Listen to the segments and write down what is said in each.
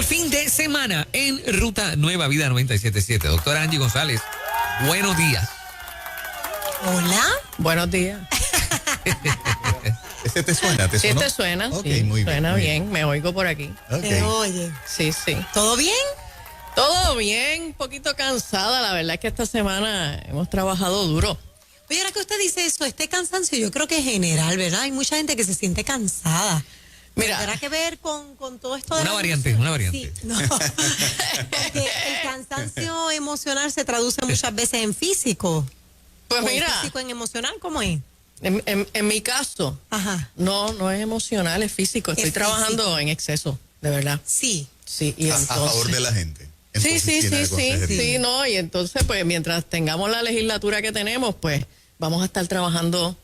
el fin de semana en Ruta Nueva Vida 97.7. Doctora Angie González, buenos días. Hola. Buenos días. ¿Este te suena? ¿Te Sí, sonó? te suena. Okay, Sí, muy suena muy bien. Me oigo por aquí. Okay. Oye, Sí, sí. ¿todo bien? Todo bien, un poquito cansada. La verdad es que esta semana hemos trabajado duro. Oye, ahora que usted dice eso, este cansancio yo creo que es general, ¿verdad? Hay mucha gente que se siente cansada. Mira. ¿Tendrá que ver con todo esto de Una la variante, emoción? una variante. Sí, no. Porque el cansancio emocional se traduce muchas veces en físico. Pues ¿O mira, en físico en emocional, ¿cómo es? en mi caso, Ajá. no es emocional, es físico. Estoy Es trabajando físico. en exceso, de verdad. Sí. Sí, y A favor de la gente. en Sí, sí, oficina de sí, consejería. sí, no, y entonces pues mientras tengamos la legislatura que tenemos, pues vamos a estar trabajando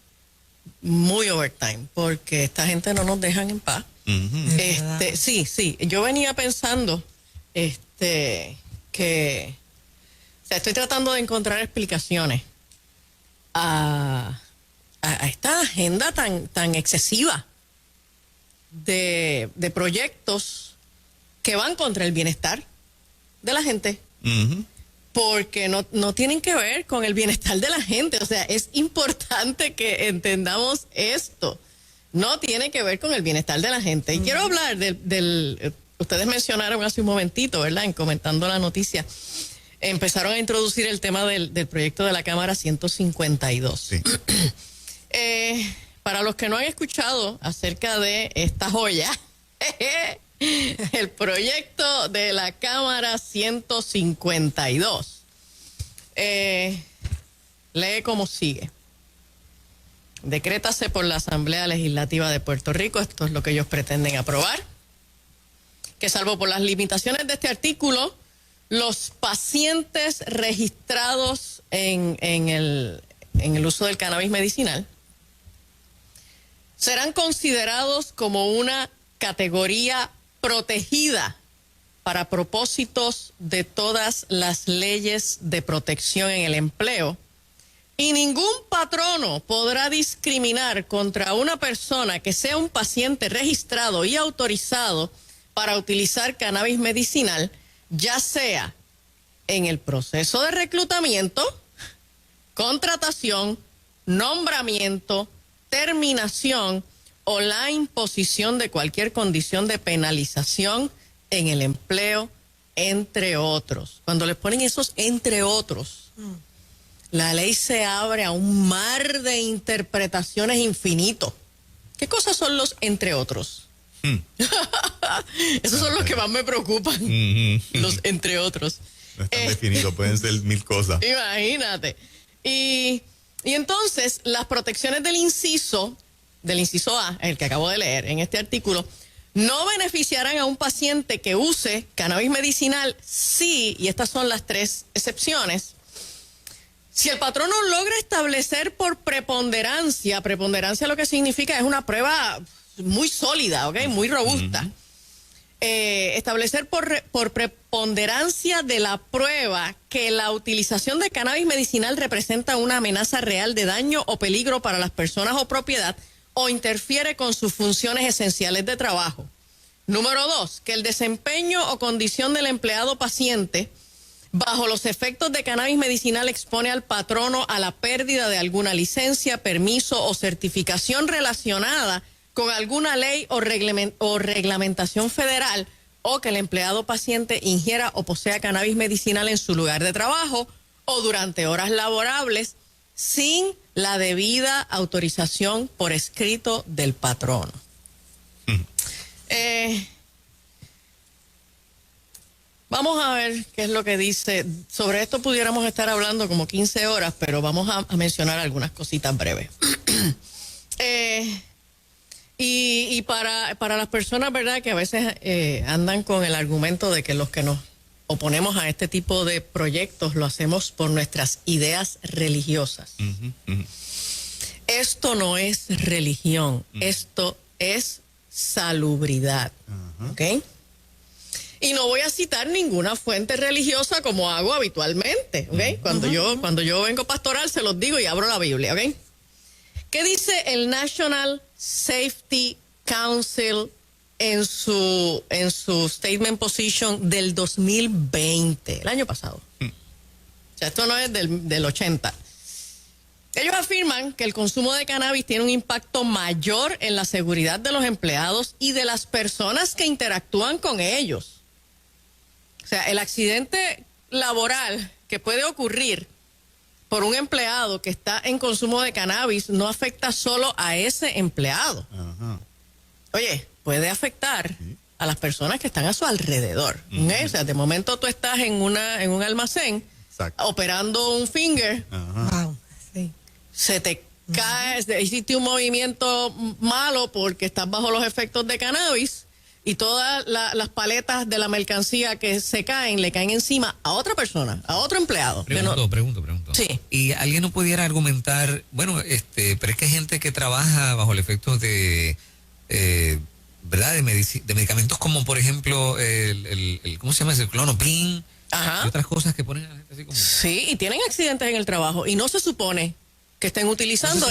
muy overtime, porque esta gente no nos dejan en paz. Ujú. Sí, yo venía pensando que o sea, estoy tratando de encontrar explicaciones a esta agenda tan excesiva de proyectos que van contra el bienestar de la gente, Ujú. porque no tienen que ver con el bienestar de la gente. O sea, es importante que entendamos esto. No tiene que ver con el bienestar de la gente. Y quiero hablar ustedes mencionaron hace un momentito, ¿verdad? En comentando la noticia, empezaron a introducir el tema del proyecto de la Cámara 152. Sí. Para los que no han escuchado acerca de esta joya, el proyecto de la Cámara 152 lee como sigue. Decrétase por la Asamblea Legislativa de Puerto Rico, esto es lo que ellos pretenden aprobar, que salvo por las limitaciones de este artículo, los pacientes registrados en el uso del cannabis medicinal serán considerados como una categoría protegida para propósitos de todas las leyes de protección en el empleo, y ningún patrono podrá discriminar contra una persona que sea un paciente registrado y autorizado para utilizar cannabis medicinal, ya sea en el proceso de reclutamiento, contratación, nombramiento, terminación o la imposición de cualquier condición de penalización en el empleo, entre otros. Cuando les ponen esos entre otros, la ley se abre a un mar de interpretaciones infinito. ¿Qué cosas son los entre otros? Esos son los que más me preocupan, los entre otros. No están definidos, pueden ser mil cosas. Imagínate. Y entonces las protecciones del inciso A, el que acabo de leer en este artículo, no beneficiarán a un paciente que use cannabis medicinal si, y estas son las 3 excepciones, si el patrono logra establecer por preponderancia lo que significa es una prueba muy sólida, ¿ok? Muy robusta. Establecer por preponderancia de la prueba que la utilización de cannabis medicinal representa una amenaza real de daño o peligro para las personas o propiedad o interfiere con sus funciones esenciales de trabajo. Número 2, que el desempeño o condición del empleado paciente bajo los efectos de cannabis medicinal expone al patrono a la pérdida de alguna licencia, permiso o certificación relacionada con alguna ley o reglamentación federal, o que el empleado paciente ingiera o posea cannabis medicinal en su lugar de trabajo o durante horas laborables sin la debida autorización por escrito del patrono. Vamos a ver qué es lo que dice. Sobre esto pudiéramos estar hablando como 15 horas, pero vamos a mencionar algunas cositas breves. Y para las personas, ¿verdad?, que a veces andan con el argumento de que los que nos oponemos a este tipo de proyectos lo hacemos por nuestras ideas religiosas. Esto no es religión, esto es salubridad, ¿ok? Y no voy a citar ninguna fuente religiosa como hago habitualmente, ¿ok? Cuando yo vengo pastoral se los digo y abro la Biblia, ¿ok? ¿Qué dice el National Safety Council en su statement position del 2020, el año pasado. O sea, esto no es del 80. Ellos afirman que el consumo de cannabis tiene un impacto mayor en la seguridad de los empleados y de las personas que interactúan con ellos. O sea, el accidente laboral que puede ocurrir por un empleado que está en consumo de cannabis no afecta solo a ese empleado. Ajá. Oye, puede afectar a las personas que están a su alrededor. ¿Okay? O sea, de momento tú estás en un almacén Exacto. operando un finger, Ajá. Wow. Sí. se te cae, hiciste un movimiento malo porque estás bajo los efectos de cannabis y todas las paletas de la mercancía que se caen, le caen encima a otra persona, a otro empleado. Pregunto. Sí. Y alguien no pudiera argumentar, bueno, pero es que hay gente que trabaja bajo el efecto de, ¿verdad? De medicamentos como, por ejemplo, el ¿cómo se llama ese? Clonopin. Ajá. Y otras cosas que ponen a la gente así como... Sí, y tienen accidentes en el trabajo y no se supone que estén utilizando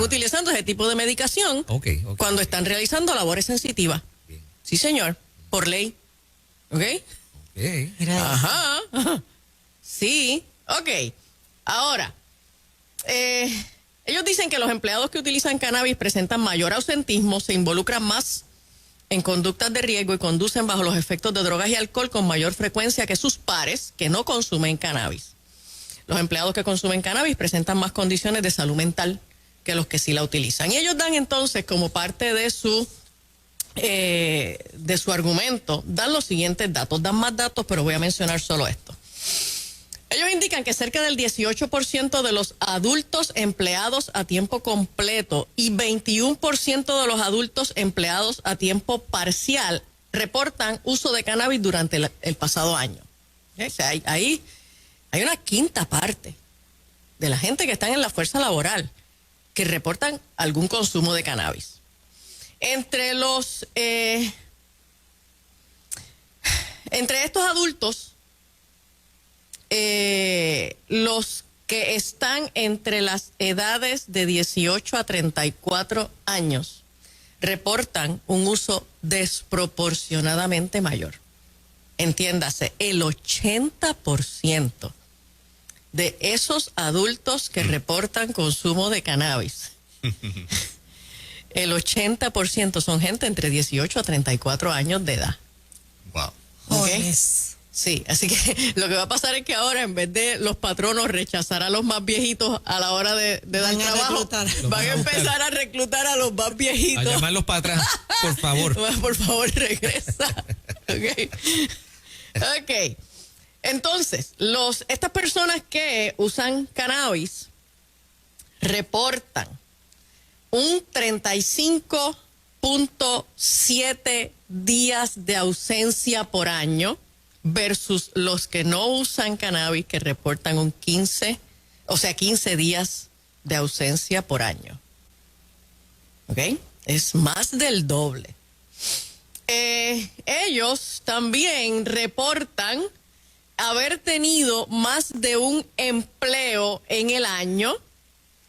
utilizando ese tipo de medicación Ok. cuando están realizando labores sensitivas. Bien. Sí, señor, por ley. ¿Ok? Ok. Mira, Ajá. Sí, ok. Ahora, ellos dicen que los empleados que utilizan cannabis presentan mayor ausentismo, se involucran más en conductas de riesgo y conducen bajo los efectos de drogas y alcohol con mayor frecuencia que sus pares que no consumen cannabis. Los empleados que consumen cannabis presentan más condiciones de salud mental que los que sí la utilizan. Y ellos dan entonces, como parte de su argumento, dan los siguientes datos. Dan más datos, pero voy a mencionar solo esto. Ellos indican que cerca del 18% de los adultos empleados a tiempo completo y 21% de los adultos empleados a tiempo parcial reportan uso de cannabis durante el pasado año. O sea, ahí hay una quinta parte de la gente que están en la fuerza laboral que reportan algún consumo de cannabis. Entre estos adultos, los que están entre las edades de 18 a 34 años reportan un uso desproporcionadamente mayor. Entiéndase, el 80% de esos adultos que reportan consumo de cannabis, el 80% son gente entre 18 a 34 años de edad. Wow. ¿Ok? jóvenes. Sí, así que lo que va a pasar es que ahora, en vez de los patronos rechazar a los más viejitos a la hora de dar Van a trabajo, reclutar. van a empezar a reclutar a los más A viejitos. llamarlos para atrás, por favor. Por favor, regresa. Ok. Entonces, estas personas que usan cannabis reportan un 35.7 días de ausencia por año versus los que no usan cannabis que reportan un 15 días de ausencia por año. ¿Ok? Es más del doble. Ellos también reportan haber tenido más de un empleo en el año,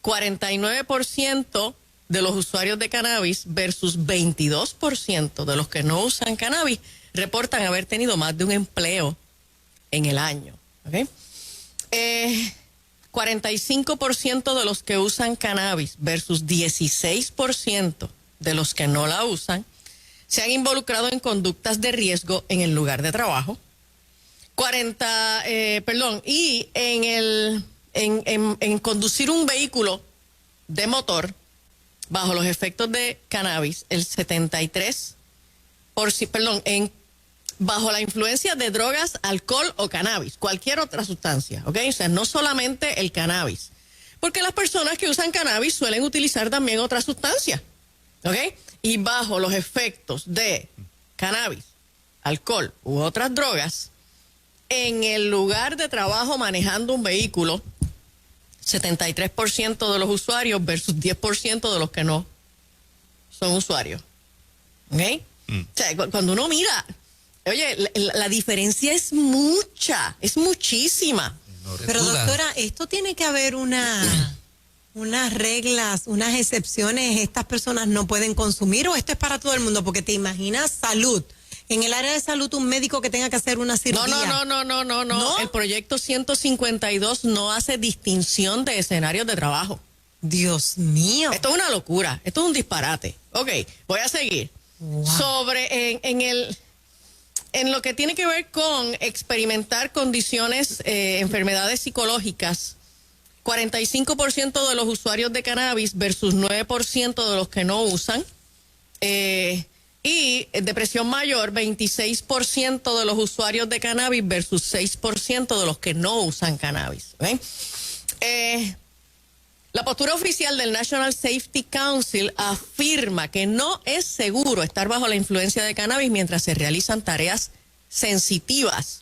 49% de los usuarios de cannabis versus 22% de los que no usan cannabis reportan haber tenido más de un empleo en el año. ¿Okay? 45% de los que usan cannabis versus 16% de los que no la usan se han involucrado en conductas de riesgo en el lugar de trabajo. Y en conducir un vehículo de motor bajo los efectos de cannabis, el 73%, bajo la influencia de drogas, alcohol o cannabis, cualquier otra sustancia, ¿ok? O sea, no solamente el cannabis. Porque las personas que usan cannabis suelen utilizar también otras sustancias, ¿ok? Y bajo los efectos de cannabis, alcohol u otras drogas, en el lugar de trabajo manejando un vehículo, 73% de los usuarios versus 10% de los que no son usuarios. ¿Ok? O sea, cuando uno mira, oye, la diferencia es mucha, es muchísima. Pero Duda. doctora, esto tiene que haber una unas reglas, unas excepciones, estas personas no pueden consumir, o esto es para todo el mundo, porque te imaginas salud. En el área de salud, un médico que tenga que hacer una cirugía. No. El proyecto 152 no hace distinción de escenarios de trabajo. Dios mío. Esto es una locura, esto es un disparate. Ok, voy a seguir. Wow. Sobre en lo que tiene que ver con experimentar condiciones, enfermedades psicológicas, 45% de los usuarios de cannabis versus 9% de los que no usan. Y depresión mayor, 26% de los usuarios de cannabis versus 6% de los que no usan cannabis. ¿Okay? La postura oficial del National Safety Council afirma que no es seguro estar bajo la influencia de cannabis mientras se realizan tareas sensitivas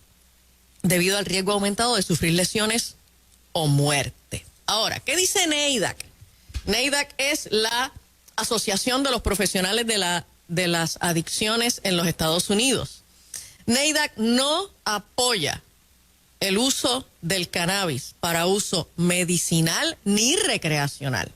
debido al riesgo aumentado de sufrir lesiones o muerte. Ahora, ¿qué dice NAIDAC? NAIDAC es la Asociación de los Profesionales de las Adicciones en los Estados Unidos. NAIDAC no apoya el uso del cannabis para uso medicinal ni recreacional.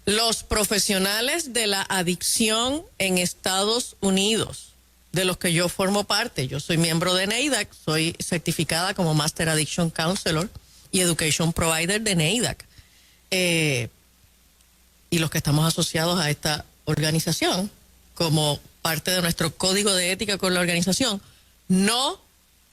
Los profesionales de la adicción en Estados Unidos, de los que yo formo parte, yo soy miembro de NAIDAC, soy certificada como Master Addiction Counselor y Education Provider de NAIDAC. Y los que estamos asociados a esta organización, como parte de nuestro código de ética con la organización, no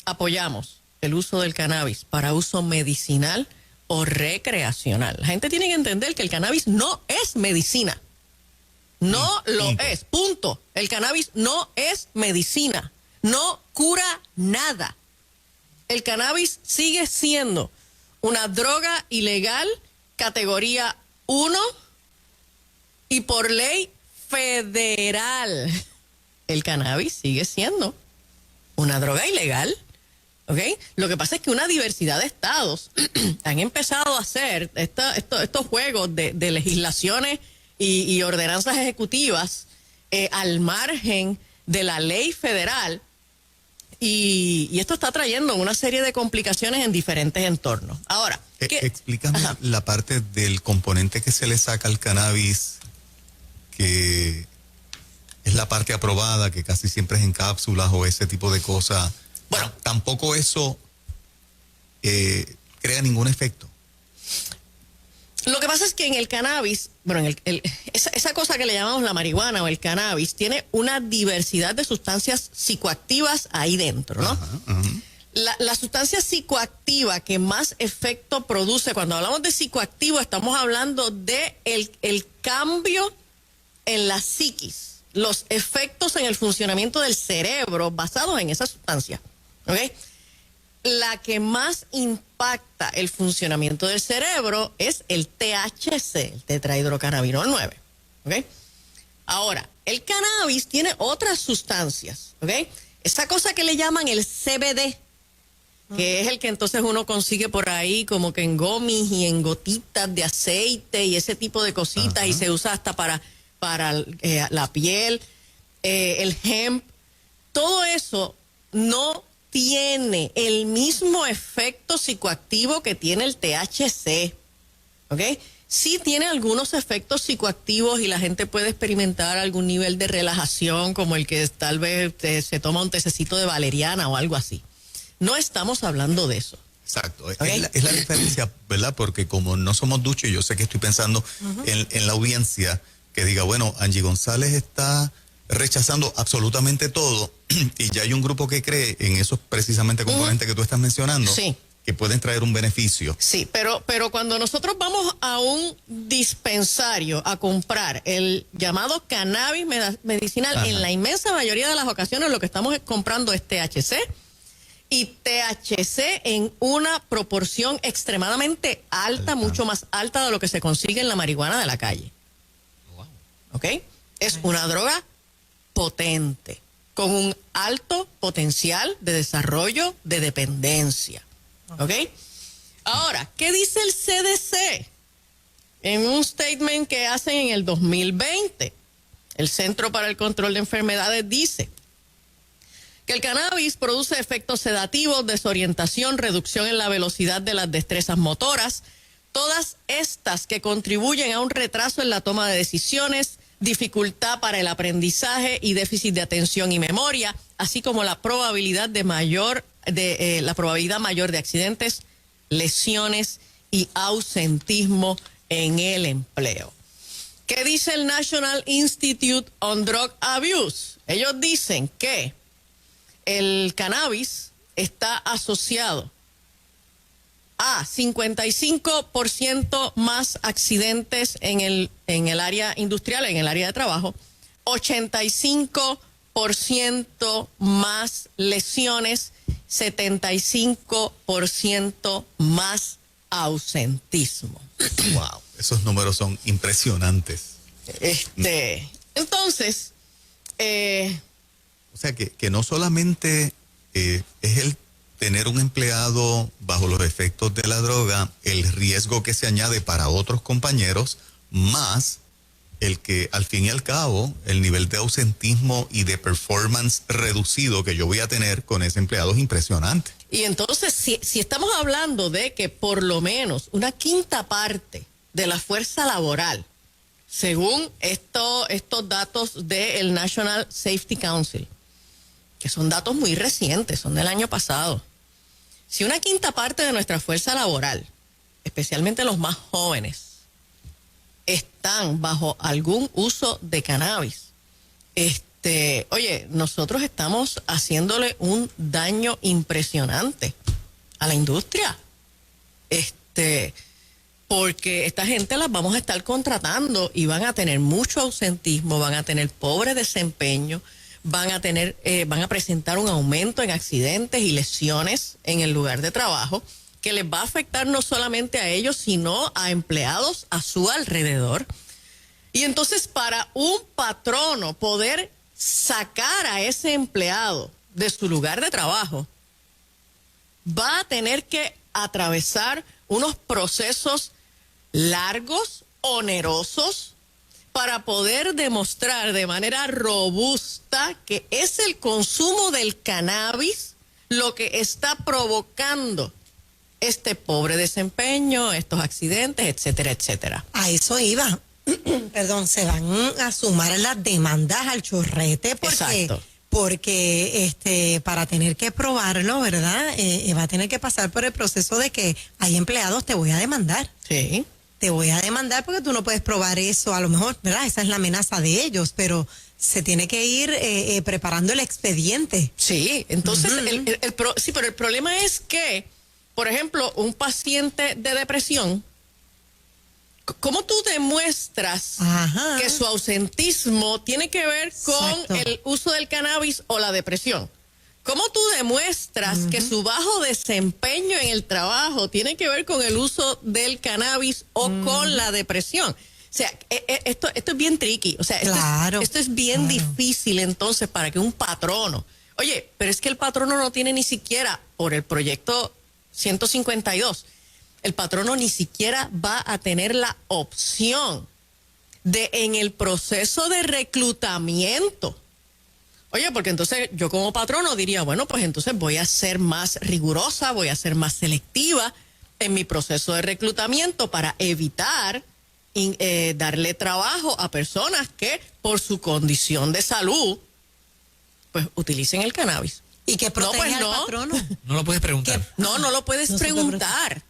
apoyamos el uso del cannabis para uso medicinal o recreacional. La gente tiene que entender que el cannabis no es medicina. No lo es, punto. El cannabis no es medicina. No cura nada. El cannabis sigue siendo una droga ilegal, categoría 1 y por ley federal. El cannabis sigue siendo una droga ilegal. ¿Ok? Lo que pasa es que una diversidad de estados han empezado a hacer estos juegos de legislaciones y ordenanzas ejecutivas al margen de la ley federal, y esto está trayendo una serie de complicaciones en diferentes entornos. Ahora, explícame la parte del componente que se le saca al cannabis, que es la parte aprobada, que casi siempre es en cápsulas o ese tipo de cosas. Bueno, tampoco eso crea ningún efecto. Lo que pasa es que en el cannabis, bueno, esa cosa que le llamamos la marihuana o el cannabis, tiene una diversidad de sustancias psicoactivas ahí dentro, ¿no? La sustancia psicoactiva que más efecto produce, cuando hablamos de psicoactivo, estamos hablando de el cambio en la psiquis, los efectos en el funcionamiento del cerebro basados en esa sustancia. ¿Ok? La que más impacta el funcionamiento del cerebro es el THC, el tetrahidrocannabinol 9. ¿Ok? Ahora, el cannabis tiene otras sustancias. ¿Ok? Esa cosa que le llaman el CBD, que es el que entonces uno consigue por ahí como que en gomis y en gotitas de aceite y ese tipo de cositas, y se usa hasta para la piel, el hemp, todo eso no tiene el mismo efecto psicoactivo que tiene el THC, ¿ok? Sí tiene algunos efectos psicoactivos y la gente puede experimentar algún nivel de relajación, como el que tal vez se toma un tececito de valeriana o algo así. No estamos hablando de eso. Exacto, ¿Okay? es la diferencia, ¿verdad? Porque como no somos duchos, yo sé que estoy pensando en la audiencia que diga, bueno, Angie González está rechazando absolutamente todo y ya hay un grupo que cree en esos precisamente componentes que tú estás mencionando, sí, que pueden traer un beneficio. Sí, pero cuando nosotros vamos a un dispensario a comprar el llamado cannabis medicinal, en la inmensa mayoría de las ocasiones lo que estamos comprando es THC, y THC en una proporción extremadamente alta, mucho más alta de lo que se consigue en la marihuana de la calle. ¿Ok? Es una droga potente, con un alto potencial de desarrollo de dependencia. ¿Ok? Ahora, ¿qué dice el CDC? En un statement que hacen en el 2020, el Centro para el Control de Enfermedades dice que el cannabis produce efectos sedativos, desorientación, reducción en la velocidad de las destrezas motoras, todas estas que contribuyen a un retraso en la toma de decisiones, dificultad para el aprendizaje y déficit de atención y memoria, así como la probabilidad mayor de accidentes, lesiones y ausentismo en el empleo. ¿Qué dice el National Institute on Drug Abuse? Ellos dicen que el cannabis está asociado a 55% más accidentes en el área industrial, en el área de trabajo, 85% más lesiones, 75% más ausentismo. Wow, esos números son impresionantes. Entonces, o sea que no solamente es el tener un empleado bajo los efectos de la droga, el riesgo que se añade para otros compañeros, más el que al fin y al cabo el nivel de ausentismo y de performance reducido que yo voy a tener con ese empleado es impresionante. Y entonces, si estamos hablando de que por lo menos una quinta parte de la fuerza laboral, según estos datos del National Safety Council, que son datos muy recientes, son del año pasado, si una quinta parte de nuestra fuerza laboral, especialmente los más jóvenes, están bajo algún uso de cannabis, oye, nosotros estamos haciéndole un daño impresionante a la industria. Porque esta gente las vamos a estar contratando y van a tener mucho ausentismo, van a tener pobre desempeño, van a presentar un aumento en accidentes y lesiones en el lugar de trabajo, que les va a afectar no solamente a ellos, sino a empleados a su alrededor. Y entonces, para un patrono poder sacar a ese empleado de su lugar de trabajo, va a tener que atravesar unos procesos largos, onerosos, para poder demostrar de manera robusta que es el consumo del cannabis lo que está provocando este pobre desempeño, estos accidentes, etcétera, etcétera. A eso iba. Perdón, se van a sumar las demandas al chorrete Exacto. porque para tener que probarlo, ¿verdad? Va a tener que pasar por el proceso de que hay empleados, te voy a demandar. Sí. Te voy a demandar porque tú no puedes probar eso, a lo mejor, ¿verdad? Esa es la amenaza de ellos, pero se tiene que ir preparando el expediente. Sí, entonces, sí, pero el problema es que, por ejemplo, un paciente de depresión, ¿cómo tú demuestras que su ausentismo tiene que ver con Exacto. el uso del cannabis o la depresión? ¿Cómo tú demuestras que su bajo desempeño en el trabajo tiene que ver con el uso del cannabis o con la depresión? O sea, esto es bien tricky. O sea, esto es bien difícil entonces para que un patrono... Oye, pero es que el patrono no tiene ni siquiera, por el proyecto 152, el patrono ni siquiera va a tener la opción de, en el proceso de reclutamiento... Oye, porque entonces yo como patrono diría, bueno, pues entonces voy a ser más rigurosa, voy a ser más selectiva en mi proceso de reclutamiento para evitar darle trabajo a personas que por su condición de salud pues utilicen el cannabis. ¿Y qué protege al patrono? No lo puedes preguntar. No lo puedes preguntar.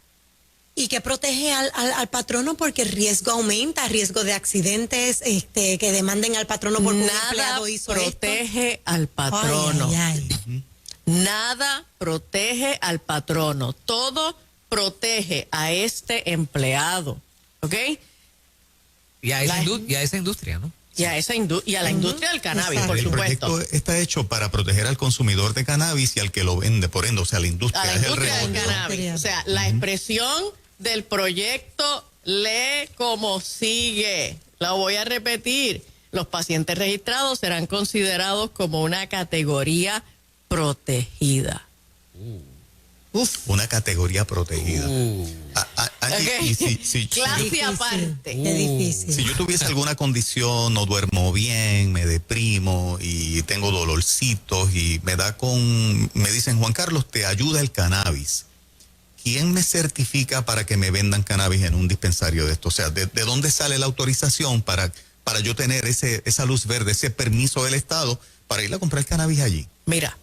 ¿Y qué protege al patrono? Porque el riesgo aumenta, riesgo de accidentes, que demanden al patrono porque un empleado hizo protege esto. al patrono. Ay. Nada protege al patrono. Todo protege a este empleado. ¿Ok? Y a esa industria, ¿no? Y a la industria del cannabis, Exacto. por El supuesto. proyecto está hecho para proteger al consumidor de cannabis y al que lo vende, por ende, o sea, la industria. A la es el industria del redondo. cannabis. O sea, la expresión del proyecto lee como sigue. Lo voy a repetir. Los pacientes registrados serán considerados como una categoría protegida. Una categoría protegida. Angie, Okay. y Clase Difícil, aparte. qué difícil. si yo tuviese alguna condición, no duermo bien, me deprimo y tengo dolorcitos y me dicen, Juan Carlos, te ayuda el cannabis. ¿quién me certifica para que me vendan cannabis en un dispensario de esto? O sea, ¿de dónde sale la autorización para yo tener esa luz verde, ese permiso del Estado para ir a comprar cannabis allí? Mira,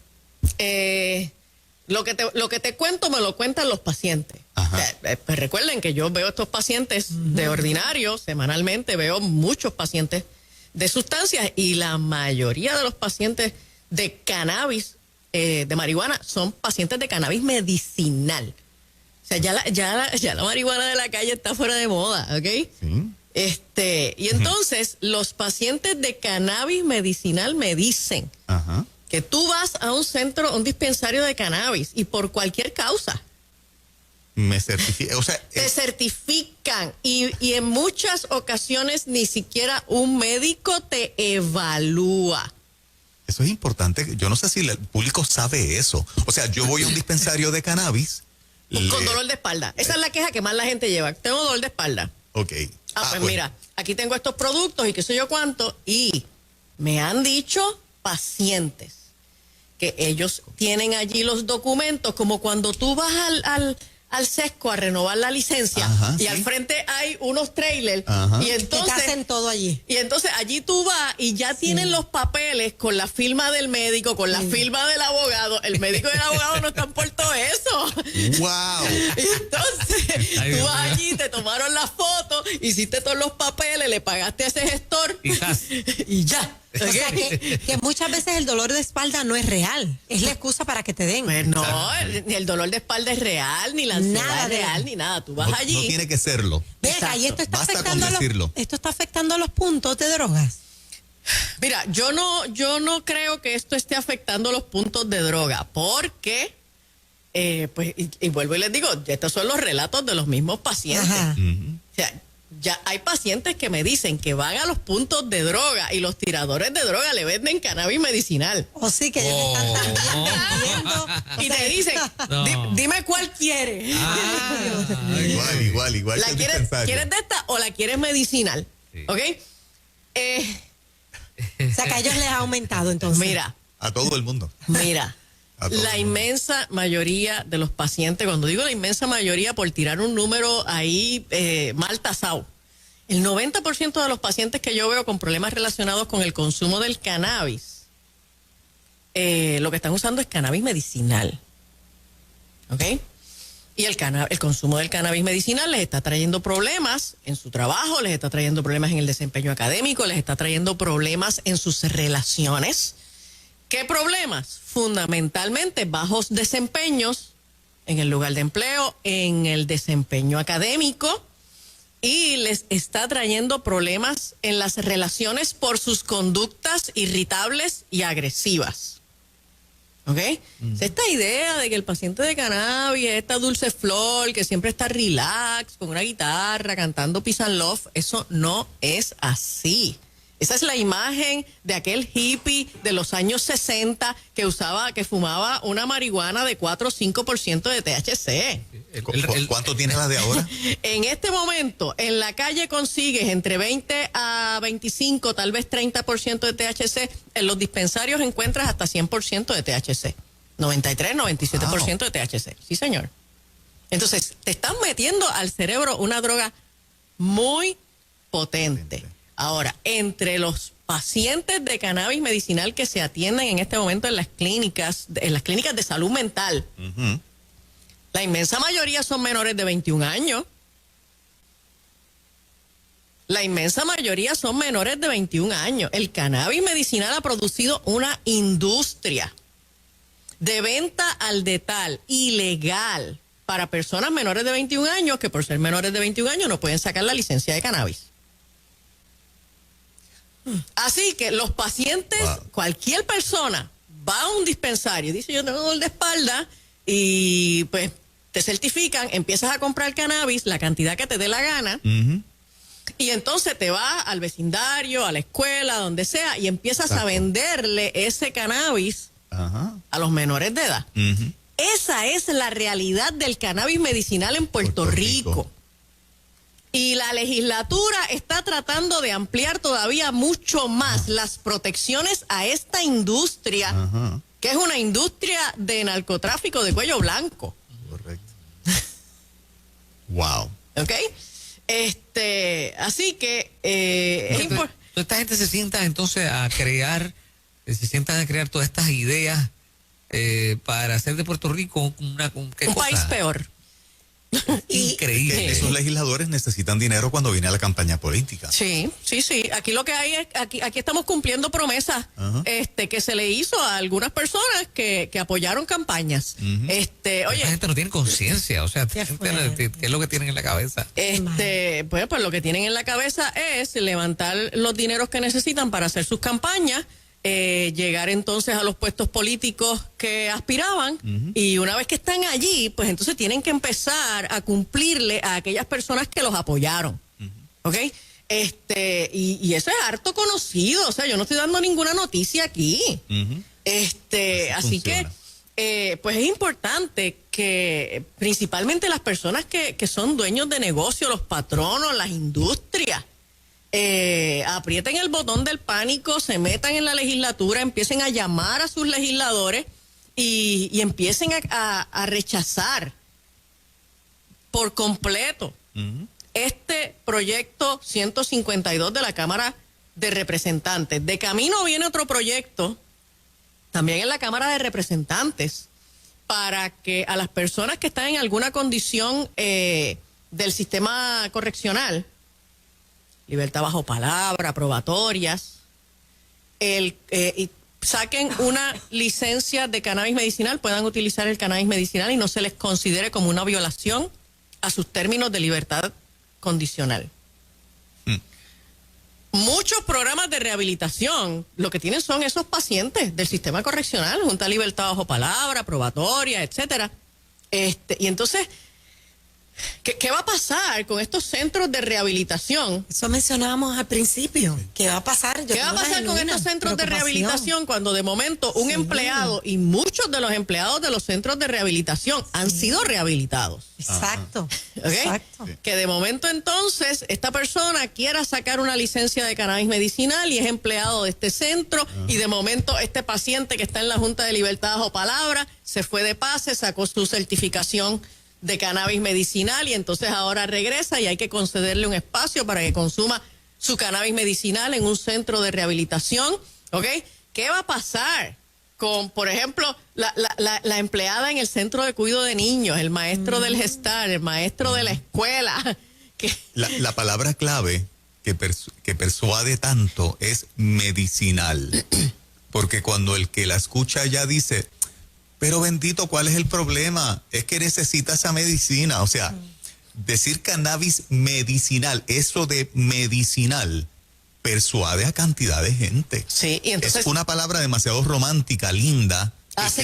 lo que te cuento me lo cuentan los pacientes. Pues recuerden que yo veo estos pacientes de ordinario, semanalmente veo muchos pacientes de sustancias y la mayoría de los pacientes de cannabis, de marihuana, son pacientes de cannabis medicinal. O sea, ya la marihuana de la calle está fuera de moda, ¿ok? Sí. Y entonces los pacientes de cannabis medicinal me dicen que tú vas a un centro, un dispensario de cannabis y por cualquier causa Me certifica, o sea, te certifican y en muchas ocasiones ni siquiera un médico te evalúa. eso es importante. Yo no sé si el público sabe eso. O sea, yo voy a un dispensario de cannabis. Con dolor de espalda. Esa es la queja que más la gente lleva. Tengo dolor de espalda. Ok. Pues bueno. mira, aquí tengo estos productos y qué sé yo cuánto. Y me han dicho pacientes que ellos tienen allí los documentos, como cuando tú vas al sesco a renovar la licencia y sí. al frente hay unos trailers y entonces que te hacen todo allí. y entonces allí tú vas y ya tienen los papeles con la firma del médico, con la firma del abogado. El médico y el abogado no están por todo eso. ¡Wow! Y entonces tú vas allí, te tomaron la foto, hiciste todos los papeles, le pagaste a ese gestor y ya. O sea, que muchas veces el dolor de espalda no es real. Es la excusa para que te den. Pues no, ni el dolor de espalda es real, ni la ansiedad Nada es de real, eso. ni nada. Tú vas No, allí. no tiene que serlo. Venga, y esto está Basta con afectando decirlo. esto está afectando a los puntos de drogas. Mira, yo no creo que esto esté afectando los puntos de droga, porque, pues, y vuelvo y les digo, estos son los relatos de los mismos pacientes. Ajá. O sea, ya hay pacientes que me dicen que van a los puntos de droga y los tiradores de droga le venden cannabis medicinal. O sí que ellos están también vendiendo. Y te dicen, dime cuál quieres. Igual ¿La que el quieres dispensario. de esta o la quieres medicinal? Sí. ¿Ok? O sea, que a ellos les ha aumentado entonces. Mira, A todo el mundo. A todo la el mundo. inmensa mayoría de los pacientes, cuando digo la inmensa mayoría, por tirar un número ahí mal tasado, el 90% de los pacientes que yo veo con problemas relacionados con el consumo del cannabis, lo que están usando es cannabis medicinal. ¿Ok? Y el consumo del cannabis medicinal les está trayendo problemas en su trabajo, les está trayendo problemas en el desempeño académico, les está trayendo problemas en sus relaciones. ¿Qué problemas? Fundamentalmente bajos desempeños en el lugar de empleo, en el desempeño académico, y les está trayendo problemas en las relaciones por sus conductas irritables y agresivas. ¿Ok? Esta idea de que el paciente de cannabis es esta dulce flor que siempre está relax, con una guitarra, cantando Peace and Love, eso no es así. Esa es la imagen de aquel hippie de los años 60 que fumaba una marihuana de 4 o 5% de THC. ¿Cuánto tiene la de ahora? En este momento, en la calle consigues entre 20 a 25, tal vez 30% de THC. En los dispensarios encuentras hasta 100% de THC. 93, 97% de THC. Sí, señor. Entonces, te están metiendo al cerebro una droga muy potente. Ahora, entre los pacientes de cannabis medicinal que se atienden en este momento en las clínicas de salud mental, la inmensa mayoría son menores de 21 años. La inmensa mayoría son menores de 21 años. El cannabis medicinal ha producido una industria de venta al detal ilegal para personas menores de 21 años que por ser menores de 21 años no pueden sacar la licencia de cannabis. Así que los pacientes, cualquier persona va a un dispensario y dice yo tengo dolor de espalda y pues te certifican, empiezas a comprar cannabis, la cantidad que te dé la gana y entonces te vas al vecindario, a la escuela, donde sea y empiezas a venderle ese cannabis a los menores de edad. Esa es la realidad del cannabis medicinal en Puerto Rico. Y la legislatura está tratando de ampliar todavía mucho más las protecciones a esta industria, que es una industria de narcotráfico de cuello blanco. Correcto. Wow. ¿Ok? Así que es importante. Esta gente se sienta entonces a crear, todas estas ideas para hacer de Puerto Rico Un país peor. Increíble. Esos legisladores necesitan dinero cuando viene a la campaña política. Sí. Aquí lo que hay es, aquí estamos cumpliendo promesas que se le hizo a algunas personas que apoyaron campañas. Oye, esta gente no tiene conciencia, o sea, ¿qué es lo que tienen en la cabeza? pues lo que tienen en la cabeza es levantar los dineros que necesitan para hacer sus campañas. Llegar entonces a los puestos políticos que aspiraban y una vez que están allí, pues entonces tienen que empezar a cumplirle a aquellas personas que los apoyaron. ¿Ok? Y eso es harto conocido, o sea, yo no estoy dando ninguna noticia aquí. Así que pues es importante que principalmente las personas que son dueños de negocio, los patronos, las industrias, aprieten el botón del pánico, se metan en la legislatura, empiecen a llamar a sus legisladores y empiecen a rechazar por completo este proyecto 152 de la Cámara de Representantes. De camino viene otro proyecto también en la Cámara de Representantes para que a las personas que están en alguna condición del sistema correccional, libertad bajo palabra, probatorias, saquen una licencia de cannabis medicinal, puedan utilizar el cannabis medicinal y no se les considere como una violación a sus términos de libertad condicional. Muchos programas de rehabilitación lo que tienen son esos pacientes del sistema correccional, Junta de Libertad bajo palabra, probatoria, etcétera. Y entonces, ¿qué va a pasar con estos centros de rehabilitación? Eso mencionábamos al principio. ¿Qué va a pasar? ¿Qué va a pasar con estos centros de rehabilitación cuando de momento un empleado y muchos de los empleados de los centros de rehabilitación han sido rehabilitados? Exacto. ¿Okay? Exacto. Que de momento entonces esta persona quiera sacar una licencia de cannabis medicinal y es empleado de este centro y de momento este paciente que está en la Junta de Libertad bajo palabra se fue de pase, sacó su certificación de cannabis medicinal y entonces ahora regresa y hay que concederle un espacio para que consuma su cannabis medicinal en un centro de rehabilitación, ¿ok? ¿Qué va a pasar con, por ejemplo, la empleada en el centro de cuidado de niños, el maestro del gestar, el maestro de la escuela? La palabra clave que persuade tanto es medicinal, porque cuando el que la escucha ya dice, pero bendito, ¿cuál es el problema? Es que necesita esa medicina. O sea, decir cannabis medicinal, eso de medicinal, persuade a cantidad de gente. Sí, y entonces es una palabra demasiado romántica, linda, que hace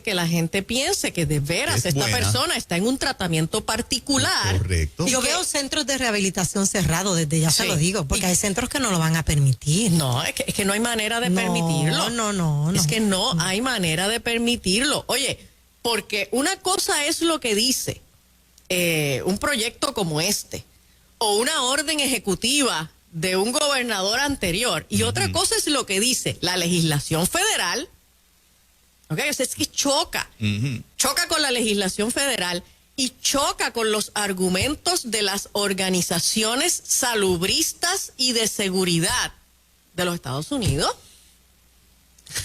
que la gente piense que de veras Es esta buena. persona está en un tratamiento particular. Correcto. Yo veo centros de rehabilitación cerrados, desde ya se Sí. lo digo, porque hay centros que no lo van a permitir. No, es que no hay manera de permitirlo. No. Es que no hay manera de permitirlo. Oye, porque una cosa es lo que dice un proyecto como este o una orden ejecutiva de un gobernador anterior y otra cosa es lo que dice la legislación federal. ¿Ok? O sea, es que choca con la legislación federal y choca con los argumentos de las organizaciones salubristas y de seguridad de los Estados Unidos.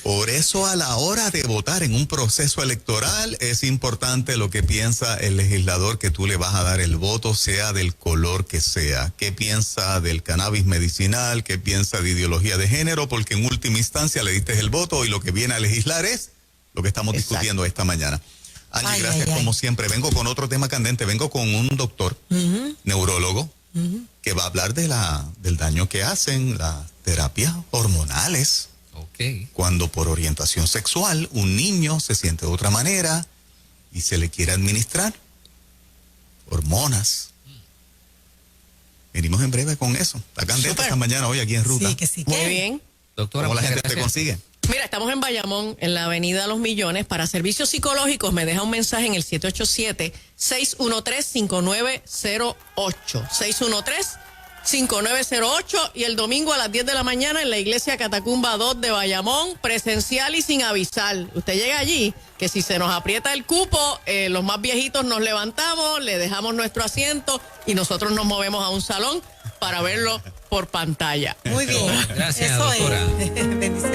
Por eso a la hora de votar en un proceso electoral es importante lo que piensa el legislador que tú le vas a dar el voto, sea del color que sea. ¿Qué piensa del cannabis medicinal? ¿Qué piensa de ideología de género? Porque en última instancia le diste el voto y lo que viene a legislar es lo que estamos discutiendo esta mañana. Angie, gracias como siempre. Vengo con otro tema candente. Vengo con un doctor, neurólogo, que va a hablar del daño que hacen las terapias hormonales. Cuando por orientación sexual un niño se siente de otra manera y se le quiere administrar hormonas. Venimos en breve con eso. Está candente esta mañana hoy aquí en Ruta. Sí, que sí. Muy bien. Doctora, ¿Cómo la gente gracias. te consigue? Mira, estamos en Bayamón, en la avenida Los Millones. Para servicios psicológicos me deja un mensaje en el 787-613-5908. 5908 y el domingo a las 10 de la mañana en la iglesia Catacumba 2 de Bayamón, presencial y sin avisar. Usted llega allí, que si se nos aprieta el cupo, los más viejitos nos levantamos, le dejamos nuestro asiento y nosotros nos movemos a un salón para verlo por pantalla. Muy bien. Gracias, Eso doctora. es. Bendiciones.